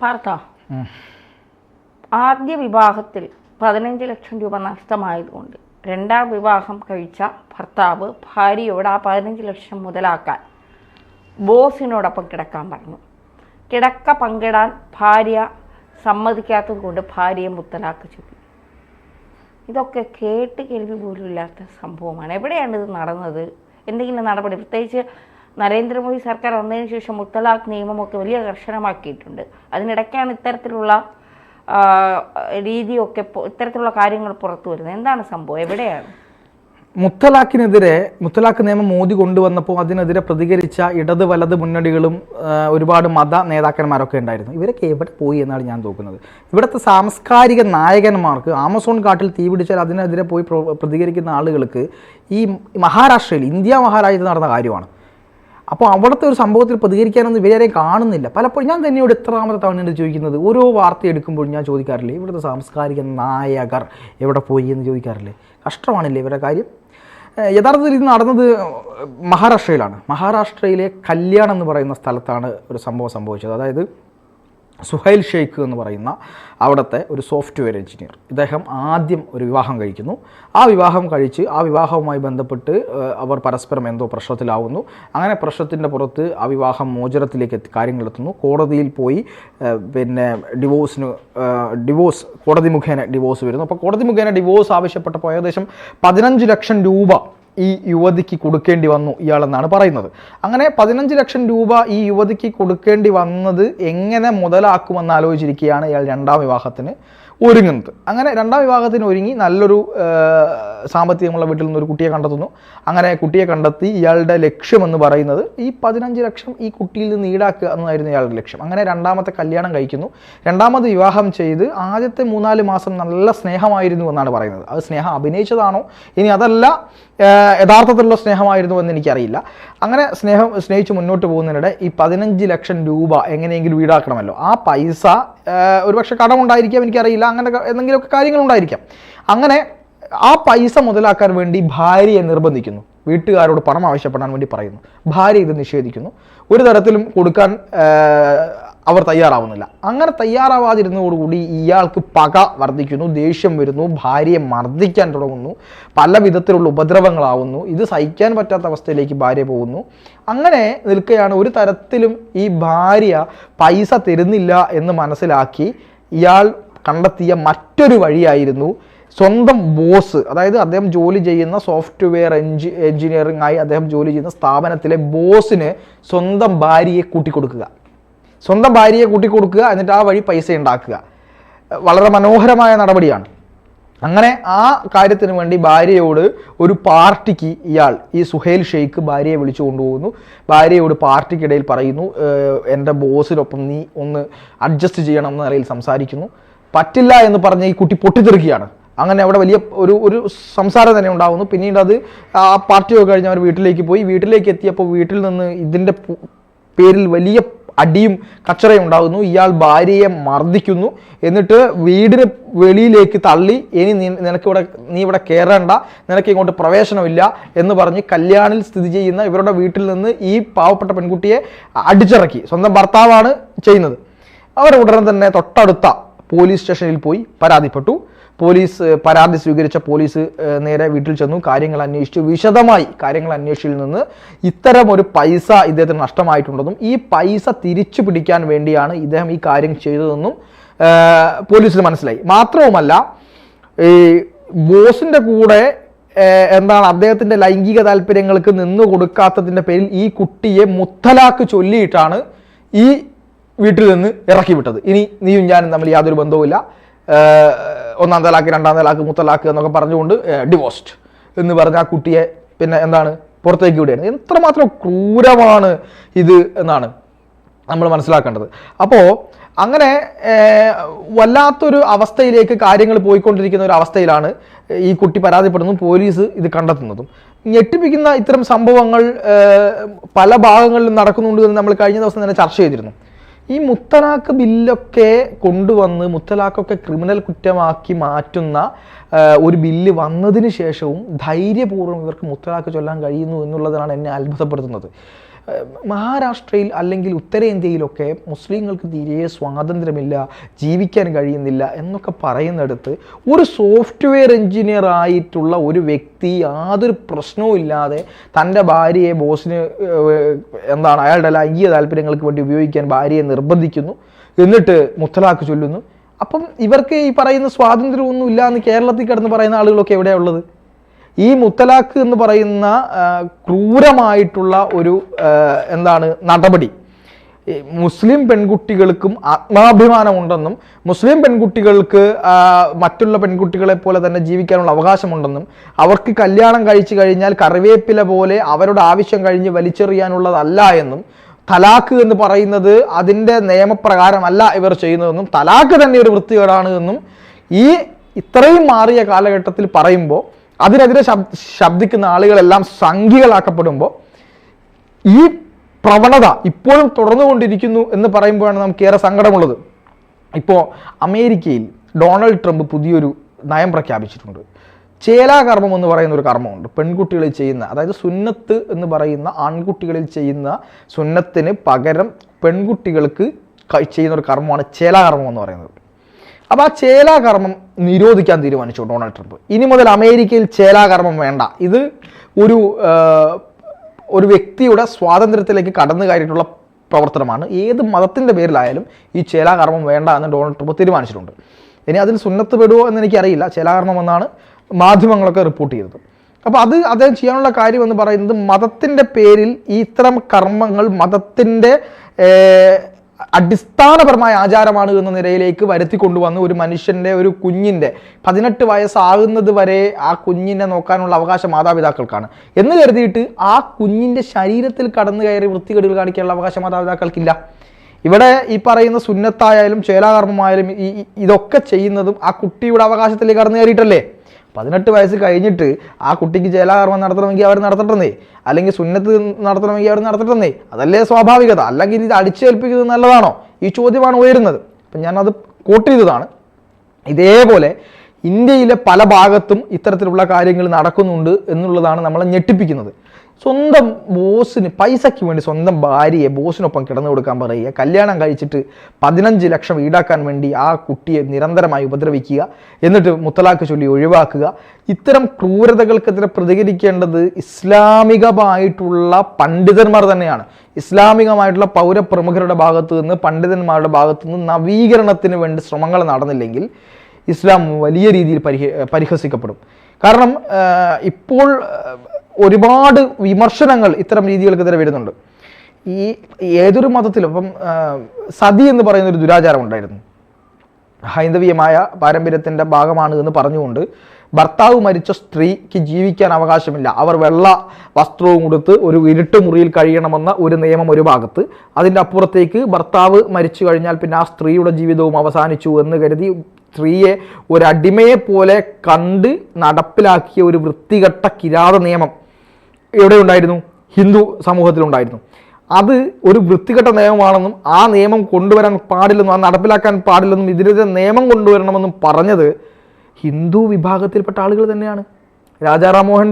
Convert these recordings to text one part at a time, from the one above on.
പാർത്ത ആദ്യ വിവാഹത്തിൽ 15 ലക്ഷം രൂപ നഷ്ടമായതുകൊണ്ട് രണ്ടാം വിവാഹം കഴിച്ച ഭർത്താവ് ഭാര്യയോട് ആ 15 ലക്ഷം മുതലാക്കാൻ ബോസിനോടൊപ്പം കിടക്കാൻ പറഞ്ഞു. കിടക്ക പങ്കിടാൻ ഭാര്യ സമ്മതിക്കാത്തത് കൊണ്ട് ഭാര്യയെ മുത്തലാക്ക് ചൊല്ലി. ഇതൊക്കെ കേട്ട് കേൾവി പോലും ഇല്ലാത്ത സംഭവമാണ്. എവിടെയാണ് ഇത് നടന്നത്? എന്തെങ്കിലും നടപടി? പ്രത്യേകിച്ച് നരേന്ദ്രമോദി സർക്കാർ വന്നതിന് ശേഷം മുത്തലാഖ് നിയമമൊക്കെ വലിയ കർശനമാക്കിയിട്ടുണ്ട്. അതിനിടയ്ക്കാണ് ഇത്തരത്തിലുള്ള രീതിയൊക്കെ, ഇത്തരത്തിലുള്ള കാര്യങ്ങൾ പുറത്തു വരുന്നത്. എന്താണ് സംഭവം? എവിടെയാണ്? മുത്തലാഖ് നിയമം മോദി കൊണ്ടുവന്നപ്പോൾ അതിനെതിരെ പ്രതികരിച്ച ഇടത് വലത് മുന്നണികളും ഒരുപാട് മത നേതാക്കന്മാരൊക്കെ ഉണ്ടായിരുന്നു. ഇവരൊക്കെ എവിടെ പോയി എന്നാണ് ഞാൻ നോക്കുന്നത്. ഇവിടുത്തെ സാംസ്കാരിക നായകന്മാർക്ക് ആമസോൺ കാട്ടിൽ തീ പിടിച്ചാൽ അതിനെതിരെ പോയി പ്രതികരിക്കുന്ന ആളുകൾക്ക് ഈ മഹാരാഷ്ട്രയിൽ, ഇന്ത്യ മഹാരാജ്യത്ത് നടന്ന കാര്യമാണ്. അപ്പോൾ അവിടുത്തെ ഒരു സംഭവത്തിൽ പ്രതികരിക്കാനൊന്നും ഇവരെയും കാണുന്നില്ല. പലപ്പോഴും ഞാൻ തന്നെയോട് എത്രാമത്തെ തവണയാണ് ചോദിക്കുന്നത്. ഓരോ വാർത്ത എടുക്കുമ്പോഴും ഞാൻ ചോദിക്കാറില്ലേ, ഇവിടുത്തെ സാംസ്കാരിക നായകർ എവിടെ പോയി എന്ന് ചോദിക്കാറില്ലേ? കഷ്ടമാണില്ലേ ഇവരുടെ കാര്യം? യഥാർത്ഥത്തിൽ ഇത് നടന്നത് മഹാരാഷ്ട്രയിലാണ്. മഹാരാഷ്ട്രയിലെ കല്യാൺ എന്ന് പറയുന്ന സ്ഥലത്താണ് ഒരു സംഭവം സംഭവിച്ചത്. അതായത് സുഹൈൽ ഷെയ്ഖ് എന്ന് പറയുന്ന അവിടുത്തെ ഒരു സോഫ്റ്റ്വെയർ എഞ്ചിനീയർ, ഇദ്ദേഹം ആദ്യം ഒരു വിവാഹം കഴിക്കുന്നു. ആ വിവാഹം കഴിച്ച് ആ വിവാഹവുമായി ബന്ധപ്പെട്ട് അവർ പരസ്പരം എന്തോ പ്രശ്നത്തിലാവുന്നു. അങ്ങനെ പ്രശ്നത്തിൻ്റെ പുറത്ത് ആ വിവാഹം മോചനത്തിലേക്ക് കാര്യങ്ങളെത്തുന്നു. കോടതിയിൽ പോയി ഡിവോഴ്സ് കോടതി മുഖേന ഡിവോഴ്സ് വരുന്നു. അപ്പോൾ കോടതി മുഖേന ഡിവോഴ്സ് ആവശ്യപ്പെട്ടപ്പോൾ ഏകദേശം 15 ലക്ഷം രൂപ ഈ യുവതിക്ക് കൊടുക്കേണ്ടി വന്നു ഇയാളെന്നാണ് പറയുന്നത്. അങ്ങനെ 15 ലക്ഷം രൂപ ഈ യുവതിക്ക് കൊടുക്കേണ്ടി വന്നത് എങ്ങനെ മുതലാക്കുമെന്ന് ആലോചിച്ചിരിക്കുകയാണ് ഇയാൾ രണ്ടാം വിവാഹത്തിന് ഒരുങ്ങുന്നത്. അങ്ങനെ രണ്ടാം വിവാഹത്തിന് ഒരുങ്ങി നല്ലൊരു സാമ്പത്തികമുള്ള വീട്ടിൽ നിന്നൊരു കുട്ടിയെ കണ്ടെത്തുന്നു. അങ്ങനെ കുട്ടിയെ കണ്ടെത്തി ഇയാളുടെ ലക്ഷ്യമെന്ന് പറയുന്നത് ഈ 15 ലക്ഷം ഈ കുട്ടിയിൽ നിന്ന് ഈടാക്കുക എന്നതായിരുന്നു ഇയാളുടെ ലക്ഷ്യം. അങ്ങനെ രണ്ടാമത്തെ കല്യാണം കഴിക്കുന്നു. രണ്ടാമത് വിവാഹം ചെയ്ത് ആദ്യത്തെ 3-4 മാസം നല്ല സ്നേഹമായിരുന്നു എന്നാണ് പറയുന്നത്. അത് സ്നേഹം അഭിനയിച്ചതാണോ ഇനി അതല്ല യഥാർത്ഥത്തിലുള്ള സ്നേഹമായിരുന്നു എന്ന് എനിക്കറിയില്ല. അങ്ങനെ സ്നേഹിച്ച് മുന്നോട്ട് പോകുന്നതിനിടെ ഈ 15 ലക്ഷം രൂപ എങ്ങനെയെങ്കിലും ഈടാക്കണമല്ലോ. ആ പൈസ ഒരുപക്ഷെ കടമുണ്ടായിരിക്കാം, എനിക്കറിയില്ല, അങ്ങനെ എന്തെങ്കിലുമൊക്കെ കാര്യങ്ങളുണ്ടായിരിക്കാം. അങ്ങനെ ആ പൈസ മുതലാക്കാൻ വേണ്ടി ഭാര്യയെ നിർബന്ധിക്കുന്നു. വീട്ടുകാരോട് പണം ആവശ്യപ്പെടാൻ വേണ്ടി പറയുന്നു. ഭാര്യ ഇത് നിഷേധിക്കുന്നു. ഒരു തരത്തിലും കൊടുക്കാൻ അവർ തയ്യാറാവുന്നില്ല. അങ്ങനെ തയ്യാറാവാതിരുന്നതോടുകൂടി ഇയാൾക്ക് പക വർദ്ധിക്കുന്നു, ദേഷ്യം വരുന്നു, ഭാര്യയെ മർദ്ദിക്കാൻ തുടങ്ങുന്നു, പല വിധത്തിലുള്ള ഉപദ്രവങ്ങളാവുന്നു. ഇത് സഹിക്കാൻ പറ്റാത്ത അവസ്ഥയിലേക്ക് ഭാര്യ പോകുന്നു. അങ്ങനെ നിൽക്കുകയാണ്. ഒരു തരത്തിലും ഈ ഭാര്യ പൈസ തരുന്നില്ല എന്ന് മനസ്സിലാക്കി ഇയാൾ കണ്ടെത്തിയ മറ്റൊരു വഴിയായിരുന്നു സ്വന്തം ബോസ്, അതായത് അദ്ദേഹം ജോലി ചെയ്യുന്ന സോഫ്റ്റ്വെയർ എഞ്ചിനീയറിംഗ് ആയി അദ്ദേഹം ജോലി ചെയ്യുന്ന സ്ഥാപനത്തിലെ ബോസിന് സ്വന്തം ഭാര്യയെ കൂട്ടിക്കൊടുക്കുക. എന്നിട്ട് ആ വഴി പൈസ ഉണ്ടാക്കുക. വളരെ മനോഹരമായ നടപടിയാണ്. അങ്ങനെ ആ കാര്യത്തിന് വേണ്ടി ഭാര്യയോട് ഒരു പാർട്ടിക്ക് ഈ സുഹൈൽ ഷെയ്ഖ് ഭാര്യയെ വിളിച്ചു കൊണ്ടുപോകുന്നു. ഭാര്യയോട് പാർട്ടിക്കിടയിൽ പറയുന്നു, എൻ്റെ ബോസിനൊപ്പം നീ ഒന്ന് അഡ്ജസ്റ്റ് ചെയ്യണം എന്ന നിലയിൽ സംസാരിക്കുന്നു. പറ്റില്ല എന്ന് പറഞ്ഞ് ഈ കുട്ടി പൊട്ടിത്തെറിക്കുകയാണ്. അങ്ങനെ അവിടെ വലിയ ഒരു സംസാരം തന്നെ ഉണ്ടാകുന്നു. പിന്നീട് അത് ആ പാർട്ടിയൊക്കെ കഴിഞ്ഞ് അവർ വീട്ടിലേക്ക് എത്തിയപ്പോൾ വീട്ടിൽ നിന്ന് ഇതിൻ്റെ പേരിൽ വലിയ അടിയും കച്ചറയും ഉണ്ടാകുന്നു. ഇയാൾ ഭാര്യയെ മർദ്ദിക്കുന്നു. എന്നിട്ട് വീടിന് വെളിയിലേക്ക് തള്ളി, ഇനി നീ ഇവിടെ കയറേണ്ട, നിനക്ക് ഇങ്ങോട്ട് പ്രവേശനമില്ല എന്ന് പറഞ്ഞ് കല്യാണിൽ സ്ഥിതി ചെയ്യുന്ന ഇവരുടെ വീട്ടിൽ നിന്ന് ഈ പാവപ്പെട്ട പെൺകുട്ടിയെ അടിച്ചിറക്കി. സ്വന്തം ഭർത്താവാണ് ചെയ്യുന്നത്. അവർ ഉടനെ തന്നെ തൊട്ടടുത്ത പോലീസ് സ്റ്റേഷനിൽ പോയി പരാതിപ്പെട്ടു. പരാതി സ്വീകരിച്ച പോലീസ് നേരെ വീട്ടിൽ ചെന്നു. കാര്യങ്ങൾ അന്വേഷിച്ചു. വിശദമായി കാര്യങ്ങൾ അന്വേഷിച്ചതിൽ നിന്ന് ഇത്തരം ഒരു പൈസ ഇദ്ദേഹത്തിന് നഷ്ടമായിട്ടുണ്ടെന്നും ഈ പൈസ തിരിച്ചു പിടിക്കാൻ വേണ്ടിയാണ് ഇദ്ദേഹം ഈ കാര്യം ചെയ്തതെന്നും പോലീസിന് മനസ്സിലായി. മാത്രവുമല്ല, ഈ ബോസിന്റെ കൂടെ അദ്ദേഹത്തിന്റെ ലൈംഗിക താല്പര്യങ്ങൾക്ക് നിന്നു കൊടുക്കാത്തതിന്റെ പേരിൽ ഈ കുട്ടിയെ മുത്തലാക്ക് ചൊല്ലിയിട്ടാണ് ഈ വീട്ടിൽ നിന്ന് ഇറക്കി വിട്ടത്. ഇനി നീയും ഞാനും തമ്മിൽ യാതൊരു ബന്ധവുമില്ല, 1-ാം തലാക്ക് 2-ാം തലാക്ക് മുത്തലാക്ക് എന്നൊക്കെ പറഞ്ഞുകൊണ്ട് ഡിവോഴ്സ്ഡ് എന്ന് പറഞ്ഞ ആ കുട്ടിയെ പുറത്തേക്ക് വിടുകയാണ്. എത്രമാത്രം ക്രൂരമാണ് ഇത് എന്നാണ് നമ്മൾ മനസ്സിലാക്കേണ്ടത്. അപ്പോൾ അങ്ങനെ വല്ലാത്തൊരു അവസ്ഥയിലേക്ക് കാര്യങ്ങൾ പോയിക്കൊണ്ടിരിക്കുന്ന ഒരു അവസ്ഥയിലാണ് ഈ കുട്ടി പരാതിപ്പെടുന്നതും പോലീസ് ഇത് കണ്ടെത്തുന്നതും. ഞെട്ടിപ്പിക്കുന്ന ഇത്തരം സംഭവങ്ങൾ പല ഭാഗങ്ങളിലും നടക്കുന്നുണ്ട് എന്ന് നമ്മൾ കഴിഞ്ഞ ദിവസം തന്നെ ചർച്ച ചെയ്തിരുന്നു. ഈ മുത്തലാഖ് ബില്ലൊക്കെ കൊണ്ടുവന്ന് മുത്തലാഖൊക്കെ ക്രിമിനൽ കുറ്റമാക്കി മാറ്റുന്ന ഒരു ബില്ല് വന്നതിന് ശേഷവും ധൈര്യപൂർവ്വം ഇവർക്ക് മുത്തലാഖ് ചൊല്ലാൻ കഴിയുന്നു എന്നുള്ളതാണ് എന്നെ അത്ഭുതപ്പെടുത്തുന്നത്. മഹാരാഷ്ട്രയിൽ അല്ലെങ്കിൽ ഉത്തരേന്ത്യയിലൊക്കെ മുസ്ലിങ്ങൾക്ക് തീരെ സ്വാതന്ത്ര്യമില്ല, ജീവിക്കാൻ കഴിയുന്നില്ല എന്നൊക്കെ പറയുന്നിടത്ത് ഒരു സോഫ്റ്റ്വെയർ എഞ്ചിനീയർ ആയിട്ടുള്ള ഒരു വ്യക്തി യാതൊരു പ്രശ്നവും ഇല്ലാതെ തൻ്റെ ഭാര്യയെ ബോസിന് അയാളുടെ ലൈംഗിക താല്പര്യങ്ങൾക്ക് വേണ്ടി ഉപയോഗിക്കാൻ ഭാര്യയെ നിർബന്ധിക്കുന്നു, എന്നിട്ട് മുത്തലാഖ് ചൊല്ലുന്നു. അപ്പം ഇവർക്ക് ഈ പറയുന്ന സ്വാതന്ത്ര്യമൊന്നും ഇല്ല എന്ന് കേരളത്തിൽ കിടന്ന് പറയുന്ന ആളുകളൊക്കെ എവിടെയാണ് ഉള്ളത്? ഈ മുത്തലാഖ് എന്ന് പറയുന്ന ക്രൂരമായിട്ടുള്ള ഒരു നടപടി മുസ്ലിം പെൺകുട്ടികൾക്കും ആത്മാഭിമാനമുണ്ടെന്നും മുസ്ലിം പെൺകുട്ടികൾക്ക് മറ്റുള്ള പെൺകുട്ടികളെ പോലെ തന്നെ ജീവിക്കാനുള്ള അവകാശമുണ്ടെന്നും അവർക്ക് കല്യാണം കഴിച്ചു കഴിഞ്ഞാൽ കറിവേപ്പില പോലെ അവരുടെ ആവശ്യം കഴിഞ്ഞ് വലിച്ചെറിയാനുള്ളതല്ല എന്നും തലാഖ് എന്ന് പറയുന്നത് അതിൻ്റെ നിയമപ്രകാരമല്ല ഇവർ ചെയ്യുന്നതെന്നും തലാഖ് തന്നെ ഒരു വൃത്തികേടാണ് എന്നും ഈ ഇത്രയും മാറിയ കാലഘട്ടത്തിൽ പറയുമ്പോൾ അതിനെതിരെ ശബ്ദിക്കുന്ന ആളുകളെല്ലാം സംഘികളാക്കപ്പെടുമ്പോൾ ഈ പ്രവണത ഇപ്പോഴും തുടർന്നുകൊണ്ടിരിക്കുന്നു എന്ന് പറയുമ്പോഴാണ് നമുക്കേറെ സങ്കടമുള്ളത്. ഇപ്പോൾ അമേരിക്കയിൽ ഡൊണാൾഡ് ട്രംപ് പുതിയൊരു നയം പ്രഖ്യാപിച്ചിട്ടുണ്ട്. ചേലാകർമ്മം എന്ന് പറയുന്ന ഒരു കർമ്മമുണ്ട് പെൺകുട്ടികളിൽ ചെയ്യുന്ന, അതായത് സുന്നത്ത് എന്ന് പറയുന്ന ആൺകുട്ടികളിൽ ചെയ്യുന്ന സുന്നത്തിന് പകരം പെൺകുട്ടികൾക്ക് ചെയ്യുന്ന ഒരു കർമ്മമാണ് ചേലാകർമ്മം എന്ന് പറയുന്നത്. അപ്പോൾ ആ ചേലാകർമ്മം നിരോധിക്കാൻ തീരുമാനിച്ചു ഡൊണാൾഡ് ട്രംപ്. ഇനി മുതൽ അമേരിക്കയിൽ ചേലാകർമ്മം വേണ്ട. ഇത് ഒരു വ്യക്തിയുടെ സ്വാതന്ത്ര്യത്തിലേക്ക് കടന്നു കയറിയിട്ടുള്ള പ്രവർത്തനമാണ്. ഏത് മതത്തിൻ്റെ പേരിലായാലും ഈ ചേലാകർമ്മം വേണ്ട എന്ന് ഡൊണാൾഡ് ട്രംപ് തീരുമാനിച്ചിട്ടുണ്ട്. ഇനി അതിൽ സുന്നത്ത് പെടുമോ എന്ന് എനിക്കറിയില്ല. ചേലാകർമ്മം എന്നാണ് മാധ്യമങ്ങളൊക്കെ റിപ്പോർട്ട് ചെയ്തത്. അപ്പോൾ അദ്ദേഹം ചെയ്യാനുള്ള കാര്യം എന്ന് പറയുന്നത് മതത്തിൻ്റെ പേരിൽ ഈ ഇത്തരം കർമ്മങ്ങൾ മതത്തിൻ്റെ അടിസ്ഥാനപരമായ ആചാരമാണ് എന്ന നിലയിലേക്ക് വരുത്തി കൊണ്ടുവന്ന് ഒരു മനുഷ്യൻ്റെ ഒരു കുഞ്ഞിൻ്റെ 18 വയസ്സാകുന്നത് വരെ ആ കുഞ്ഞിനെ നോക്കാനുള്ള അവകാശം മാതാപിതാക്കൾക്കാണ് എന്ന് കരുതിയിട്ട് ആ കുഞ്ഞിൻ്റെ ശരീരത്തിൽ കടന്നു കയറി വൃത്തികേടുകൾ കാണിക്കാനുള്ള അവകാശം മാതാപിതാക്കൾക്കില്ല. ഇവിടെ ഈ പറയുന്ന സുന്നത്തായാലും ചേലാകർമ്മമായാലും ഇതൊക്കെ ചെയ്യുന്നതും ആ കുട്ടിയുടെ അവകാശത്തിലേക്ക് കടന്നു കയറിയിട്ടല്ലേ. 18 വയസ്സ് കഴിഞ്ഞിട്ട് ആ കുട്ടിക്ക് ചേലാകർമ്മം നടത്തണമെങ്കിൽ അവർ നടത്തട്ടെന്നേ, അല്ലെങ്കിൽ സുന്നത്ത് നടത്തണമെങ്കിൽ അവർ നടത്തട്ടെന്നേ, അതല്ലേ സ്വാഭാവികത. അല്ലെങ്കിൽ ഇത് അടിച്ചേൽപ്പിക്കുന്നത് നല്ലതാണോ? ഈ ചോദ്യമാണ് ഉയരുന്നത്. അപ്പം ഞാനത് കോട്ട് ചെയ്തതാണ്. ഇതേപോലെ ഇന്ത്യയിലെ പല ഭാഗത്തും ഇത്തരത്തിലുള്ള കാര്യങ്ങൾ നടക്കുന്നുണ്ട് എന്നുള്ളതാണ് നമ്മളെ ഞെട്ടിപ്പിക്കുന്നത്. സ്വന്തം ബോസിന് പൈസയ്ക്ക് വേണ്ടി സ്വന്തം ഭാര്യയെ ബോസിനൊപ്പം കിടന്നു കൊടുക്കാൻ പറയുക, കല്യാണം കഴിച്ചിട്ട് 15 ലക്ഷം ഈടാക്കാൻ വേണ്ടി ആ കുട്ടിയെ നിരന്തരമായി ഉപദ്രവിക്കുക, എന്നിട്ട് മുത്തലാഖ് ചൊല്ലി ഒഴിവാക്കുക. ഇത്തരം ക്രൂരതകൾക്കെതിരെ പ്രതികരിക്കേണ്ടത് ഇസ്ലാമികമായിട്ടുള്ള പണ്ഡിതന്മാർ തന്നെയാണ്. ഇസ്ലാമികമായിട്ടുള്ള പൗരപ്രമുഖരുടെ ഭാഗത്തു നിന്ന് പണ്ഡിതന്മാരുടെ ഭാഗത്തു നിന്ന് നവീകരണത്തിന് വേണ്ടി ശ്രമങ്ങൾ നടന്നില്ലെങ്കിൽ ഇസ്ലാം വലിയ രീതിയിൽ പരിഹസിക്കപ്പെടും. കാരണം ഇപ്പോൾ ഒരുപാട് വിമർശനങ്ങൾ ഇത്തരം രീതികൾക്കെതിരെ വരുന്നുണ്ട്. ഈ ഏതൊരു മതത്തിലും ഇപ്പം സതി എന്ന് പറയുന്ന ഒരു ദുരാചാരം ഉണ്ടായിരുന്നു. ഹൈന്ദവീയമായ പാരമ്പര്യത്തിൻ്റെ ഭാഗമാണ് എന്ന് പറഞ്ഞുകൊണ്ട് ഭർത്താവ് മരിച്ച സ്ത്രീക്ക് ജീവിക്കാൻ അവകാശമില്ല, അവർ വെള്ള വസ്ത്രവും കൊടുത്ത് ഒരു ഇരുട്ട് മുറിയിൽ കഴിയണമെന്ന ഒരു നിയമം ഒരു ഭാഗത്ത്, അതിൻ്റെ അപ്പുറത്തേക്ക് ഭർത്താവ് മരിച്ചു കഴിഞ്ഞാൽ പിന്നെ ആ സ്ത്രീയുടെ ജീവിതവും അവസാനിച്ചു എന്ന് കരുതി സ്ത്രീയെ ഒരടിമയെ പോലെ കണ്ട് നടപ്പിലാക്കിയ ഒരു വൃത്തികെട്ട കിരാത നിയമം എവിടെ ഉണ്ടായിരുന്നു? ഹിന്ദു സമൂഹത്തിലുണ്ടായിരുന്നു. അത് ഒരു വൃത്തികെട്ട നിയമമാണെന്നും ആ നിയമം കൊണ്ടുവരാൻ പാടില്ലെന്നും ആ നടപ്പിലാക്കാൻ പാടില്ലെന്നും ഇതിനെതിരെ നിയമം കൊണ്ടുവരണമെന്നും പറഞ്ഞത് ഹിന്ദു വിഭാഗത്തിൽപ്പെട്ട ആളുകൾ തന്നെയാണ്. രാജാറാം മോഹൻ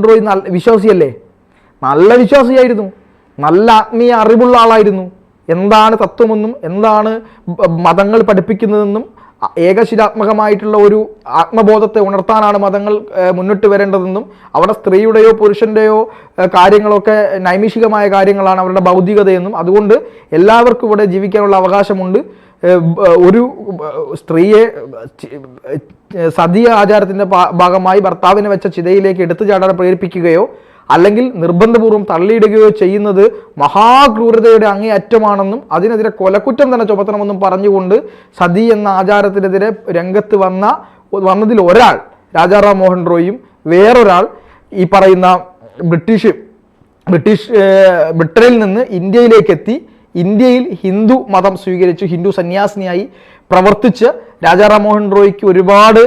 റോയ് നല്ല വിശ്വാസിയല്ലേ? നല്ല വിശ്വാസിയായിരുന്നു, നല്ല ആത്മീയ അറിവുള്ള ആളായിരുന്നു. എന്താണ് തത്വമെന്നും എന്താണ് മതങ്ങൾ പഠിപ്പിക്കുന്നതെന്നും ഏകശിലാത്മകമായിട്ടുള്ള ഒരു ആത്മബോധത്തെ ഉണർത്താനാണ് മതങ്ങൾ മുന്നിട്ട് വരേണ്ടതെന്നും അവിടെ സ്ത്രീയുടെയോ പുരുഷൻ്റെയോ കാര്യങ്ങളൊക്കെ നൈമിഷികമായ കാര്യങ്ങളാണ് അവരുടെ ഭൗതികതയെന്നും അതുകൊണ്ട് എല്ലാവർക്കും ഇവിടെ ജീവിക്കാനുള്ള അവകാശമുണ്ട്, ഒരു സ്ത്രീയെ സതി ആചാരത്തിൻ്റെ ഭാഗമായി ഭർത്താവിനെ വെച്ച ചിതയിലേക്ക് എടുത്തു ചാടാൻ പ്രേരിപ്പിക്കുകയോ അല്ലെങ്കിൽ നിർബന്ധപൂർവ്വം തള്ളിയിടുകയോ ചെയ്യുന്നത് മഹാക്രൂരതയുടെ അങ്ങേയറ്റമാണെന്നും അതിനെതിരെ കൊലക്കുറ്റം തന്നെ ചുമത്തണമെന്നും പറഞ്ഞുകൊണ്ട് സതി എന്ന ആചാരത്തിനെതിരെ രംഗത്ത് വന്നതിൽ ഒരാൾ രാജാറാം മോഹൻ റോയും വേറൊരാൾ ഈ പറയുന്ന ബ്രിട്ടനിൽ നിന്ന് ഇന്ത്യയിലേക്ക് എത്തി ഇന്ത്യയിൽ ഹിന്ദു മതം സ്വീകരിച്ചു ഹിന്ദു സന്യാസിനിയായി പ്രവർത്തിച്ച് രാജാറാം മോഹൻ റോയ്ക്ക് ഒരുപാട്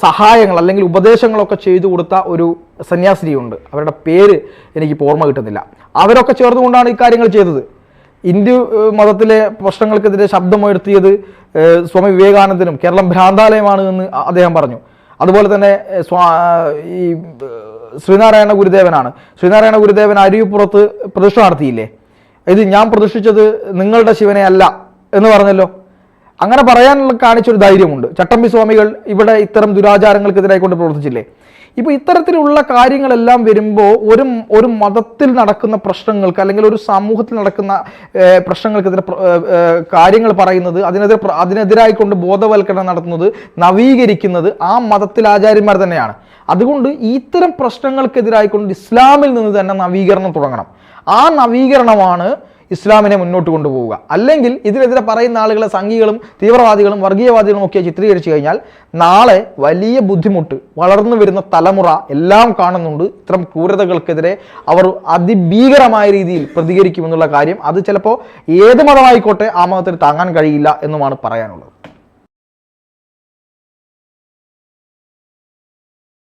സഹായങ്ങൾ അല്ലെങ്കിൽ ഉപദേശങ്ങളൊക്കെ ചെയ്തു കൊടുത്ത ഒരു സന്യാസിനിയുണ്ട്. അവരുടെ പേര് എനിക്കിപ്പോൾ ഓർമ്മ കിട്ടുന്നില്ല. അവരൊക്കെ ചേർന്നുകൊണ്ടാണ് ഈ കാര്യങ്ങൾ ചെയ്തത്. ഹിന്ദു മതത്തിലെ പ്രശ്നങ്ങൾക്കെതിരെ ശബ്ദമുയർത്തിയത് സ്വാമി വിവേകാനന്ദനും കേരളം ഭ്രാന്താലയമാണ് എന്ന് അദ്ദേഹം പറഞ്ഞു. അതുപോലെ തന്നെ ഈ ശ്രീനാരായണ ഗുരുദേവനാണ്. ശ്രീനാരായണ ഗുരുദേവൻ അരിയുപ്പുറത്ത് പ്രതിഷ്ഠ നടത്തിയില്ലേ? ഇത് ഞാൻ പ്രതിഷ്ഠിച്ചത് നിങ്ങളുടെ ശിവനെ അല്ല എന്ന് പറഞ്ഞല്ലോ. അങ്ങനെ പറയാനുള്ള കാണിച്ചൊരു ധൈര്യമുണ്ട്. ചട്ടമ്പി സ്വാമികൾ ഇവിടെ ഇത്തരം ദുരാചാരങ്ങൾക്കെതിരായി കൊണ്ട് പ്രവർത്തിച്ചില്ലേ? ഇപ്പോൾ ഇത്തരത്തിലുള്ള കാര്യങ്ങളെല്ലാം വരുമ്പോൾ ഒരു മതത്തിൽ നടക്കുന്ന പ്രശ്നങ്ങൾക്ക് അല്ലെങ്കിൽ ഒരു സമൂഹത്തിൽ നടക്കുന്ന പ്രശ്നങ്ങൾക്കെതിരെ കാര്യങ്ങൾ പറയുന്നത്, അതിനെതിരായിക്കൊണ്ട് ബോധവൽക്കരണം നടത്തുന്നത്, നവീകരിക്കുന്നത് ആ മതത്തിലെ ആചാര്യന്മാർ തന്നെയാണ്. അതുകൊണ്ട് ഇത്തരം പ്രശ്നങ്ങൾക്കെതിരായിക്കൊണ്ട് ഇസ്ലാമിൽ നിന്ന് തന്നെ നവീകരണം തുടങ്ങണം. ആ നവീകരണമാണ് ഇസ്ലാമിനെ മുന്നോട്ട് കൊണ്ടുപോവുക. അല്ലെങ്കിൽ ഇതിനെതിരെ പറയുന്ന ആളുകളെ സംഘികളും തീവ്രവാദികളും വർഗീയവാദികളും ഒക്കെ ചിത്രീകരിച്ചു കഴിഞ്ഞാൽ നാളെ വലിയ ബുദ്ധിമുട്ട് വളർന്നു വരുന്ന തലമുറ എല്ലാം കാണുന്നുണ്ട്. ഇത്തരം ക്രൂരതകൾക്കെതിരെ അവർ അതിഭീകരമായ രീതിയിൽ പ്രതികരിക്കുമെന്നുള്ള കാര്യം അത് ചിലപ്പോൾ ഏത് മതമായിക്കോട്ടെ ആ മതത്തിന് താങ്ങാൻ കഴിയില്ല എന്നുമാണ് പറയാനുള്ളത്.